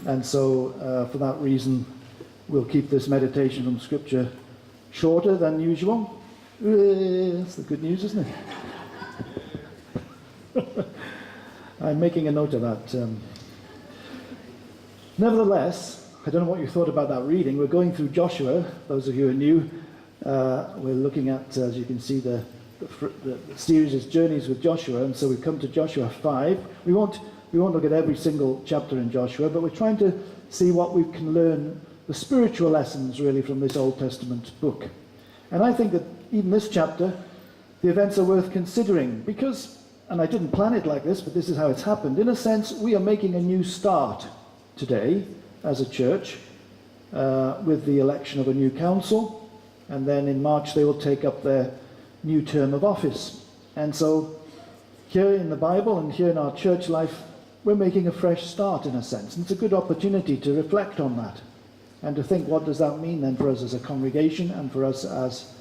And so, for that reason, we'll keep this meditation from Scripture shorter than usual. That's the good news, isn't it? I'm making a note of that. Nevertheless, I don't know what you thought about that reading. We're going through Joshua. Those of you who are new, we're looking at, as you can see, the series is Journeys with Joshua, and so we've come to Joshua 5. We won't look at every single chapter in Joshua, but we're trying to see what we can learn, the spiritual lessons really from this Old Testament book. And I think that even this chapter, the events are worth considering because, and I didn't plan it like this, but this is how it's happened. In a sense, we are making a new start today as a church with the election of a new council, and then in March they will take up their new term of office. And so here in the Bible and here in our church life, we're making a fresh start in a sense. And it's a good opportunity to reflect on that and to think, what does that mean then for us as a congregation and for us as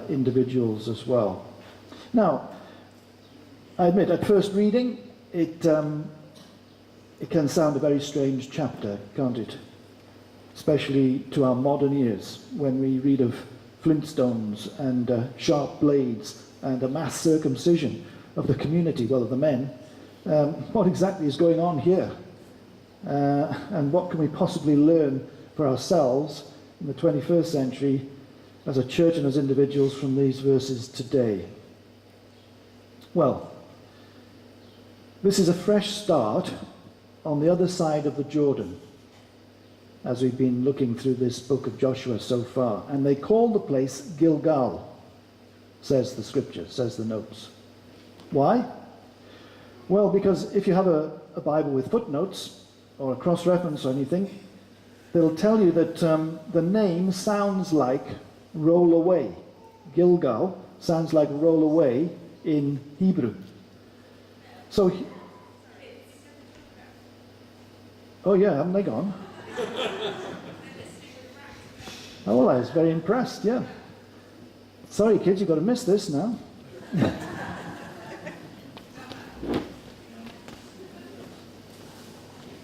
individuals as well. Now, I admit, at first reading, it can sound a very strange chapter, can't it? Especially to our modern ears, when we read of flintstones and sharp blades and a mass circumcision of the community, well, of the men. What exactly is going on here? And what can we possibly learn for ourselves in the 21st century as a church and as individuals from these verses today? Well, this is a fresh start on the other side of the Jordan, as we've been looking through this book of Joshua so far. And they call the place Gilgal, says the scripture, says the notes. Why? Well, because if you have a Bible with footnotes or a cross-reference or anything, they'll tell you that the name sounds like roll away. Gilgal sounds like roll away in Hebrew. So, oh yeah, haven't they gone? Oh, well, I was very impressed, yeah. Sorry, kids, you've got to miss this now.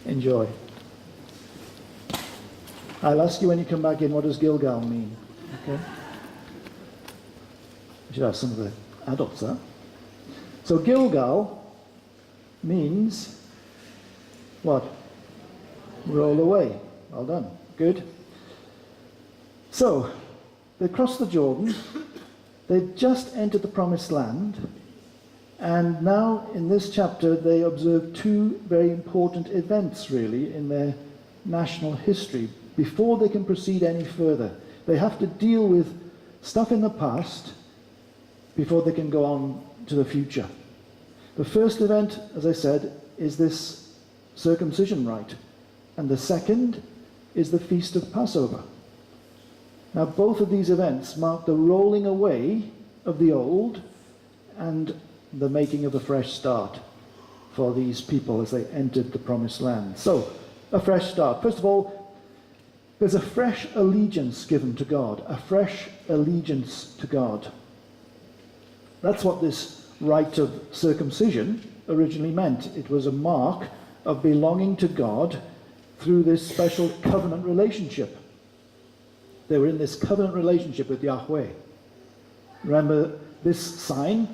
Enjoy. I'll ask you when you come back in, what does Gilgal mean? Okay? We should have some of the adults there. So Gilgal means what? Roll away. Well done. Good. So, they crossed the Jordan. They'd just entered the promised land. And now, in this chapter, they observe two very important events, really, in their national history. Before they can proceed any further, they have to deal with stuff in the past before they can go on to the future. The first event, as I said, is this circumcision rite. And the second is the Feast of Passover. Now, both of these events mark the rolling away of the old and the making of a fresh start for these people as they entered the promised land. So, a fresh start. First of all, there's a fresh allegiance given to God. A fresh allegiance to God. That's what this rite of circumcision originally meant. It was a mark of belonging to God through this special covenant relationship. They were in this covenant relationship with Yahweh. Remember, this sign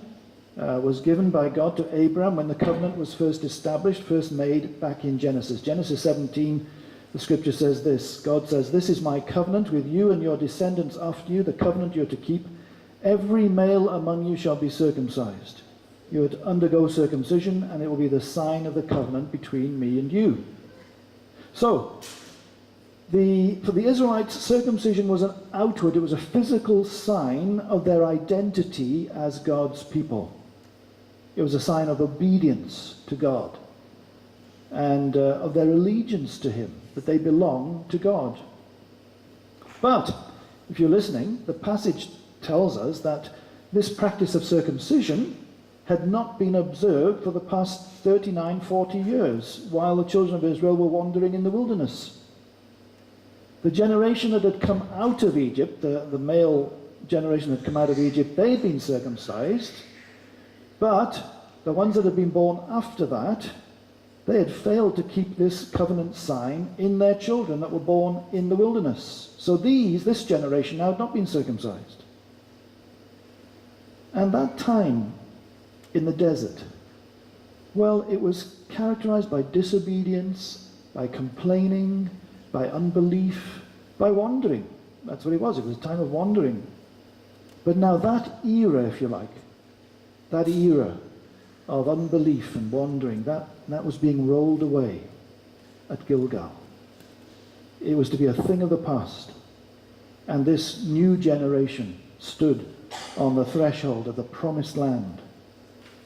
was given by God to Abraham when the covenant was first established, first made back in Genesis. Genesis 17, the scripture says this. God says, "This is my covenant with you and your descendants after you, the covenant you are to keep. Every male among you shall be circumcised. You are to undergo circumcision, and it will be the sign of the covenant between me and you." So, for the Israelites, circumcision was an outward, it was a physical sign of their identity as God's people. It was a sign of obedience to God and of their allegiance to Him, that they belong to God. But, if you're listening, the passage tells us that this practice of circumcision had not been observed for the past 39, 40 years while the children of Israel were wandering in the wilderness. The generation that had come out of Egypt, the male generation that had come out of Egypt, they'd been circumcised, but the ones that had been born after that, They had failed to keep this covenant sign in their children that were born in the wilderness. So this generation now had not been circumcised. And that time in the desert, well, it was characterized by disobedience, by complaining, by unbelief, by wandering. That's what it was. It was a time of wandering. But now that era, if you like, that era of unbelief and wandering, that was being rolled away at Gilgal. It was to be a thing of the past. And this new generation stood on the threshold of the promised land.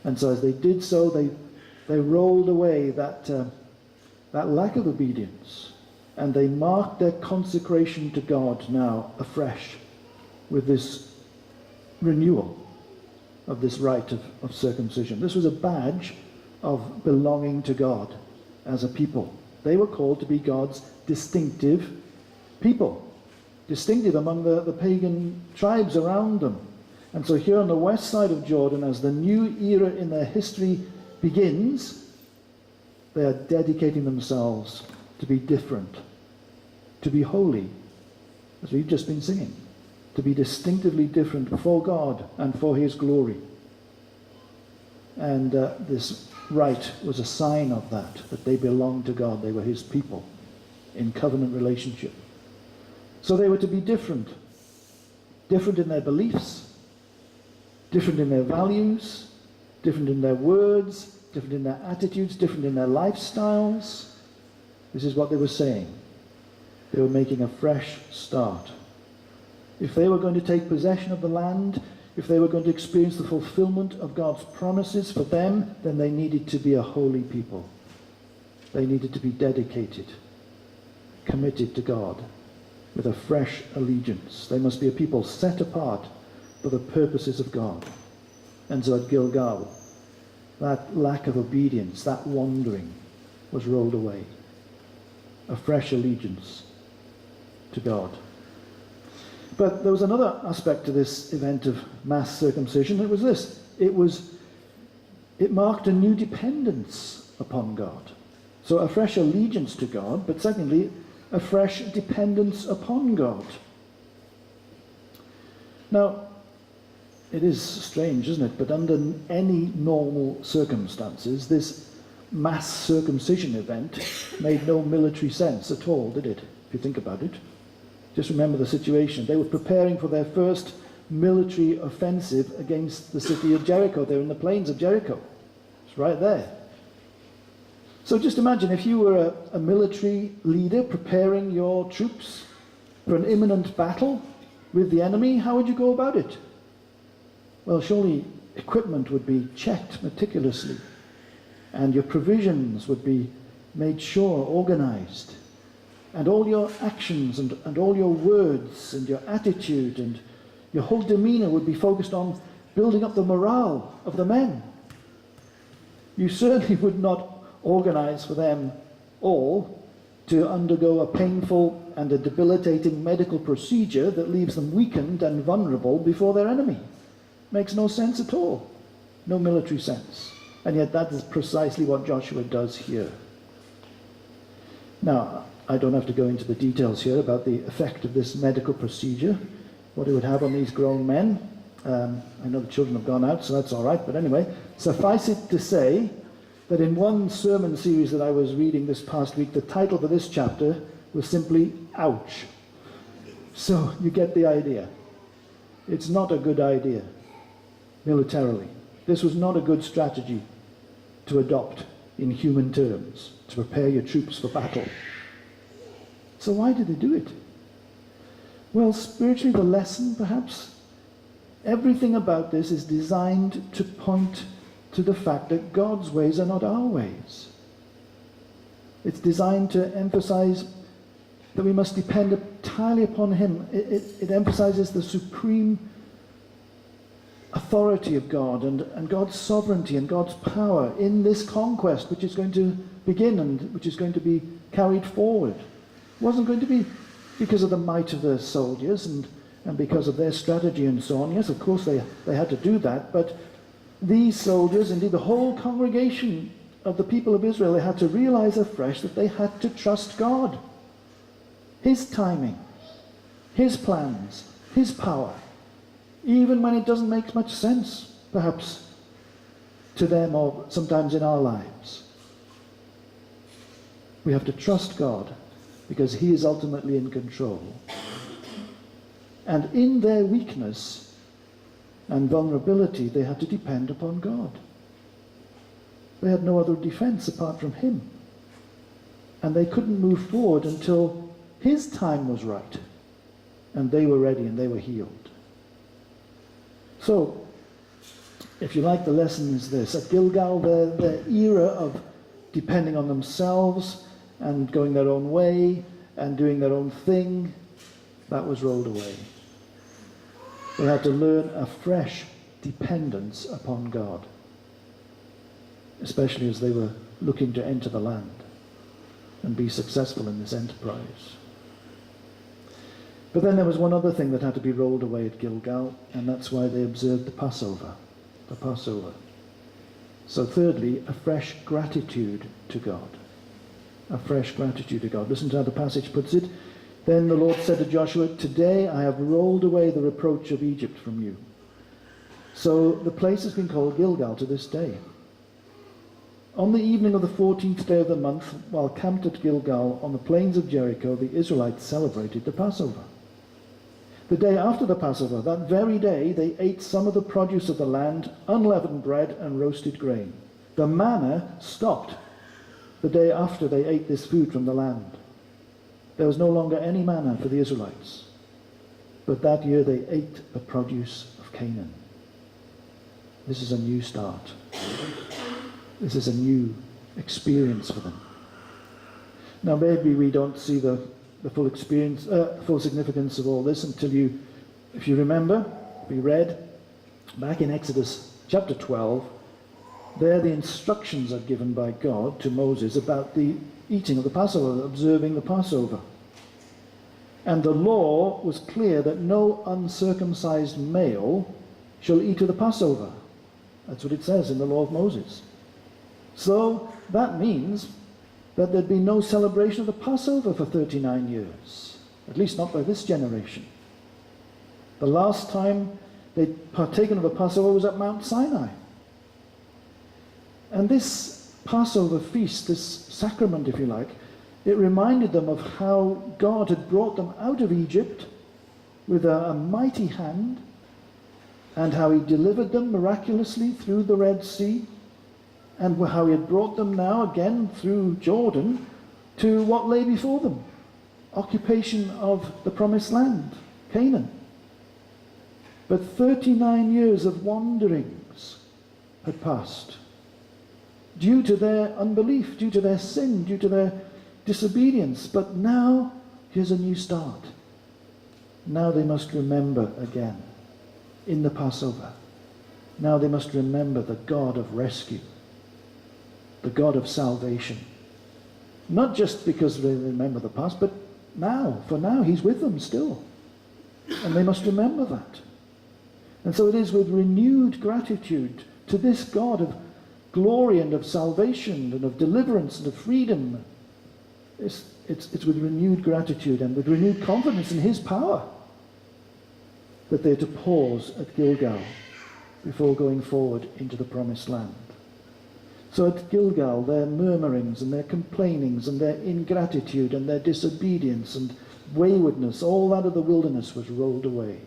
And so as they did so, they rolled away that lack of obedience, and they marked their consecration to God now afresh with this renewal of this rite of circumcision. This was a badge of belonging to God as a people. They were called to be God's distinctive people, distinctive among the pagan tribes around them. And so here on the west side of Jordan, as the new era in their history begins, they are dedicating themselves to be different, to be holy, as we've just been singing, to be distinctively different for God and for his glory. And this rite was a sign of that they belonged to God. They were his people in covenant relationship. So they were to be different in their beliefs, different in their values, different in their words, different in their attitudes, different in their lifestyles. This is what they were saying. They were making a fresh start. If they were going to take possession of the land, if they were going to experience the fulfillment of God's promises for them, then they needed to be a holy people. They needed to be dedicated, committed to God, with a fresh allegiance. They must be a people set apart for the purposes of God. And so at Gilgal, that lack of obedience, that wandering, was rolled away. A fresh allegiance to God. But there was another aspect to this event of mass circumcision. It was this. It marked a new dependence upon God. So a fresh allegiance to God, but secondly, a fresh dependence upon God. Now, it is strange, isn't it? But under any normal circumstances, this mass circumcision event made no military sense at all, did it? If you think about it. Just remember the situation. They were preparing for their first military offensive against the city of Jericho. They were in the plains of Jericho. It's right there. So just imagine if you were a military leader preparing your troops for an imminent battle with the enemy, how would you go about it? Well, surely equipment would be checked meticulously, and your provisions would be made sure, organized, and all your actions and all your words and your attitude and your whole demeanor would be focused on building up the morale of the men. You certainly would not organize for them all to undergo a painful and a debilitating medical procedure that leaves them weakened and vulnerable before their enemy. Makes no sense at all. No military sense. And yet that is precisely what Joshua does here. Now, I don't have to go into the details here about the effect of this medical procedure, what it would have on these grown men. I know the children have gone out, so that's all right. But anyway, suffice it to say that in one sermon series that I was reading this past week, the title for this chapter was simply, Ouch. So you get the idea. It's not a good idea, militarily. This was not a good strategy to adopt in human terms, to prepare your troops for battle. So why did they do it? Well, spiritually, the lesson, perhaps, everything about this is designed to point to the fact that God's ways are not our ways. It's designed to emphasize that we must depend entirely upon him. It emphasizes the supreme authority of God and God's sovereignty and God's power in this conquest which is going to begin and which is going to be carried forward. It wasn't going to be because of the might of the soldiers and because of their strategy and so on. Yes, of course they had to do that, but these soldiers, indeed the whole congregation of the people of Israel, they had to realize afresh that they had to trust God. His timing, His plans, His power, even when it doesn't make much sense, perhaps, to them or sometimes in our lives. We have to trust God because He is ultimately in control. And in their weakness and vulnerability, they had to depend upon God. They had no other defense apart from Him. And they couldn't move forward until His time was right. And they were ready and they were healed. So, if you like, the lesson is this. At Gilgal, their era of depending on themselves and going their own way and doing their own thing, that was rolled away. They had to learn a fresh dependence upon God, especially as they were looking to enter the land and be successful in this enterprise. But then there was one other thing that had to be rolled away at Gilgal, and that's why they observed the Passover. The Passover. So thirdly, a fresh gratitude to God. A fresh gratitude to God. Listen to how the passage puts it. Then the Lord said to Joshua, "Today I have rolled away the reproach of Egypt from you." So the place has been called Gilgal to this day. On the evening of the 14th day of the month, while camped at Gilgal on the plains of Jericho, the Israelites celebrated the Passover. The day after the Passover, that very day, they ate some of the produce of the land, unleavened bread and roasted grain. The manna stopped the day after they ate this food from the land. There was no longer any manna for the Israelites. But that year they ate the produce of Canaan. This is a new start. This is a new experience for them. Now maybe we don't see the full experience, full significance of all this until if you remember, we read back in Exodus chapter 12, there the instructions are given by God to Moses about the eating of the Passover, observing the Passover. And the law was clear that no uncircumcised male shall eat of the Passover. That's what it says in the law of Moses. So that means that there'd be no celebration of the Passover for 39 years, at least not by this generation. The last time they'd partaken of the Passover was at Mount Sinai. And this Passover feast, this sacrament, if you like, it reminded them of how God had brought them out of Egypt with a mighty hand, and how He delivered them miraculously through the Red Sea, and how He had brought them now again through Jordan to what lay before them, occupation of the promised land, Canaan. But 39 years of wanderings had passed due to their unbelief, due to their sin, due to their disobedience. But now, here's a new start. Now they must remember again in the Passover. Now they must remember the God of rescue, the God of salvation. Not just because they remember the past, but now, for now, He's with them still. And they must remember that. And so it is with renewed gratitude to this God of glory and of salvation and of deliverance and of freedom. It's with renewed gratitude and with renewed confidence in His power that they're to pause at Gilgal before going forward into the promised land. So at Gilgal, their murmurings and their complainings and their ingratitude and their disobedience and waywardness, all that of the wilderness was rolled away.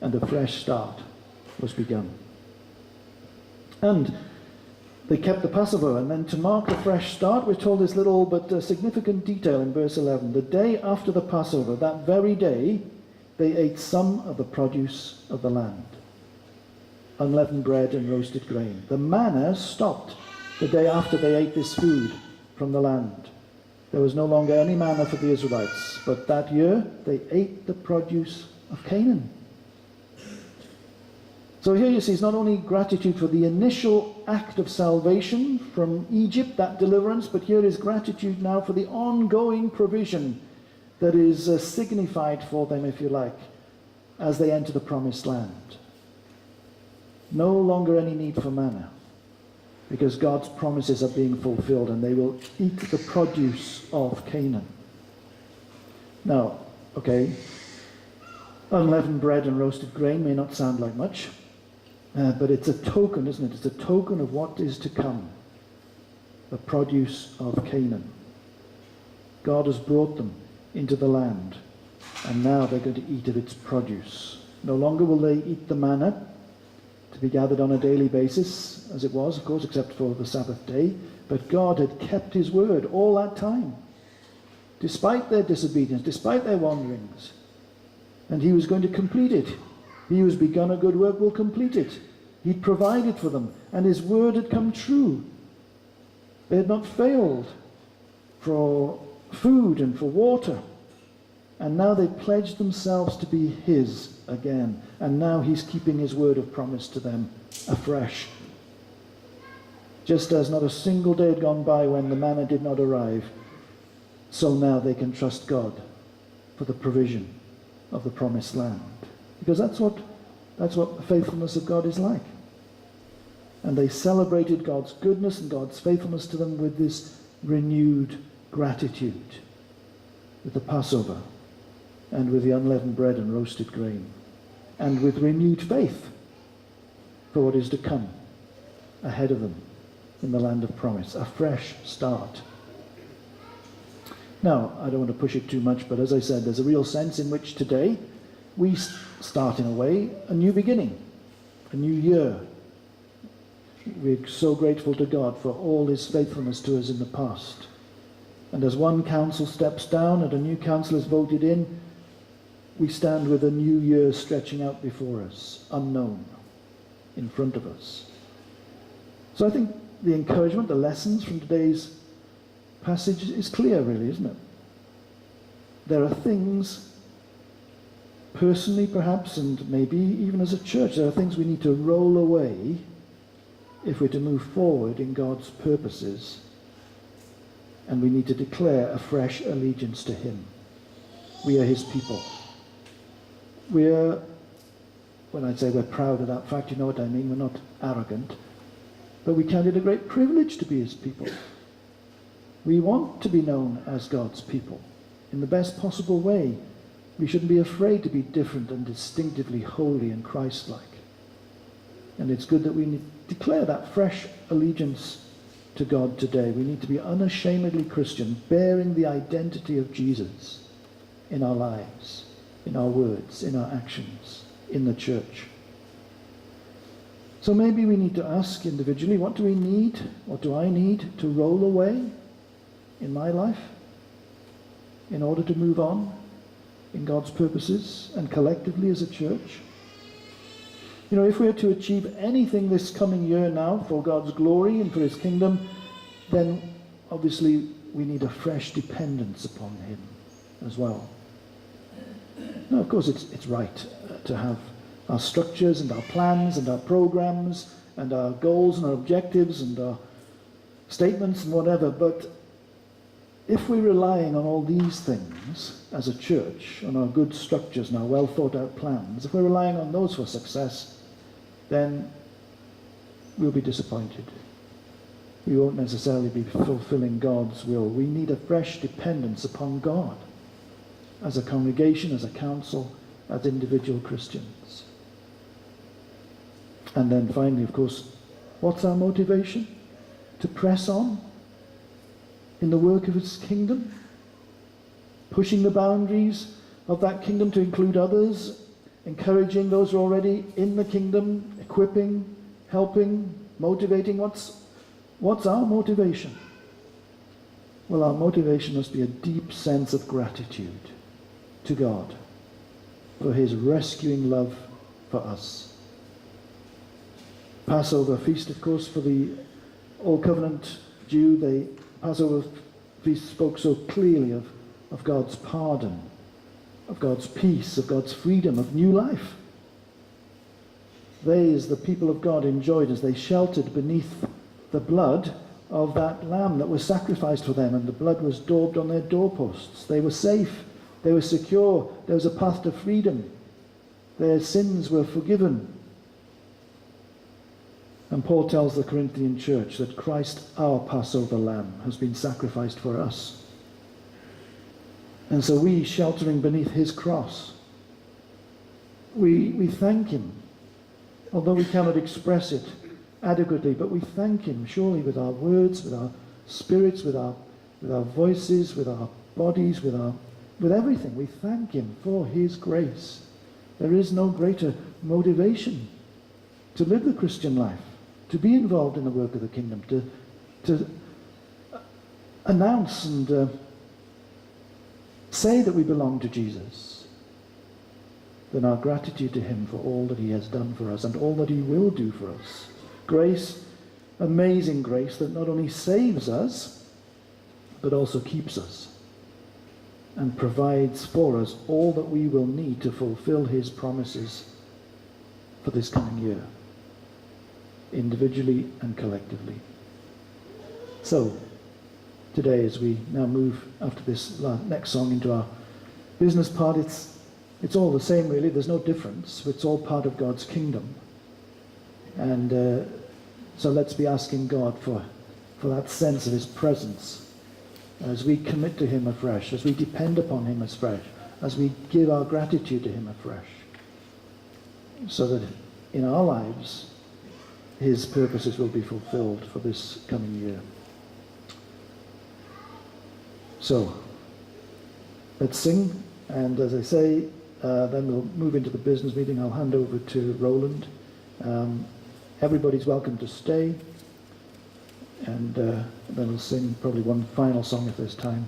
And a fresh start was begun. And they kept the Passover, and then to mark the fresh start, we're told this little but significant detail in verse 11. The day after the Passover, that very day, they ate some of the produce of the land, unleavened bread and roasted grain. The manna stopped the day after they ate this food from the land. There was no longer any manna for the Israelites, but that year they ate the produce of Canaan. So here you see, it's not only gratitude for the initial act of salvation from Egypt, that deliverance, but here is gratitude now for the ongoing provision that is signified for them, if you like, as they enter the promised land. No longer any need for manna. because God's promises are being fulfilled, and they will eat the produce of Canaan. Now, okay, unleavened bread and roasted grain may not sound like much, but it's a token, isn't it? It's a token of what is to come, the produce of Canaan. God has brought them into the land, and now they're going to eat of its produce. No longer will they eat the manna, to be gathered on a daily basis, as it was, of course, except for the Sabbath day. But God had kept his word all that time, despite their disobedience, despite their wanderings. And he was going to complete it. He who has begun a good work will complete it. He'd provided for them, and his word had come true. They had not failed for food and for water. And now they pledged themselves to be his again. And now he's keeping his word of promise to them afresh. Just as not a single day had gone by when the manna did not arrive, so now they can trust God for the provision of the promised land. Because that's what the faithfulness of God is like. And they celebrated God's goodness and God's faithfulness to them with this renewed gratitude, with the Passover, and with the unleavened bread and roasted grain, and with renewed faith for what is to come ahead of them in the land of promise, a fresh start. Now, I don't want to push it too much, but as I said, there's a real sense in which today we start, in a way, a new beginning, a new year. We're so grateful to God for all his faithfulness to us in the past. And as one council steps down and a new council is voted in, we stand with a new year stretching out before us, unknown, in front of us. So I think the encouragement, the lessons from today's passage is clear, really, isn't it? There are things, personally perhaps, and maybe even as a church, there are things we need to roll away if we're to move forward in God's purposes, and we need to declare a fresh allegiance to him. We are his people. When I say we're proud of that fact, you know what I mean, we're not arrogant, but we count it a great privilege to be his people. We want to be known as God's people in the best possible way. We shouldn't be afraid to be different and distinctively holy and Christ-like. And it's good that we declare that fresh allegiance to God today. We need to be unashamedly Christian, bearing the identity of Jesus in our lives, in our words, in our actions, in the church. So maybe we need to ask individually, what do we need, what do I need to roll away in my life in order to move on in God's purposes and collectively as a church? You know, if we're to achieve anything this coming year now for God's glory and for his kingdom, then obviously we need a fresh dependence upon him as well. Now, of course, it's right to have our structures and our plans and our programs and our goals and our objectives and our statements and whatever, but if we're relying on all these things as a church, on our good structures and our well thought out plans, if we're relying on those for success, then we'll be disappointed. We won't necessarily be fulfilling God's will. We need a fresh dependence upon God as a congregation, as a council, as individual Christians. And then finally, of course, what's our motivation? To press on in the work of his kingdom, pushing the boundaries of that kingdom to include others, encouraging those who are already in the kingdom, equipping, helping, motivating. What's our motivation? Well, our motivation must be a deep sense of gratitude to God for his rescuing love for us. Passover feast, of course, for the Old Covenant Jew, the Passover feast spoke so clearly of God's pardon, of God's peace, of God's freedom, of new life. They, as the people of God, enjoyed as they sheltered beneath the blood of that lamb that was sacrificed for them, and the blood was daubed on their doorposts. They were safe, they were secure, there was a path to freedom. Their sins were forgiven. And Paul tells the Corinthian church that Christ, our Passover lamb, has been sacrificed for us. And so we, sheltering beneath his cross, we thank him, although we cannot express it adequately, but we thank him surely with our words, with our spirits, with our voices, with our bodies, with everything. We thank him for his grace. There is no greater motivation to live the Christian life, to be involved in the work of the kingdom, to announce and say that we belong to Jesus, than our gratitude to him for all that he has done for us and all that he will do for us. Grace, amazing grace that not only saves us, but also keeps us and provides for us all that we will need to fulfill his promises for this coming year, individually and collectively. So, today, as we now move after this next song into our business part, it's all the same really, there's no difference. It's all part of God's kingdom. And so let's be asking God for that sense of his presence as we commit to him afresh, as we depend upon him afresh, as we give our gratitude to him afresh, so that in our lives his purposes will be fulfilled for this coming year. So, let's sing, and as I say, then we'll move into the business meeting. I'll hand over to Roland. Everybody's welcome to stay, and then we'll sing probably one final song if there's time.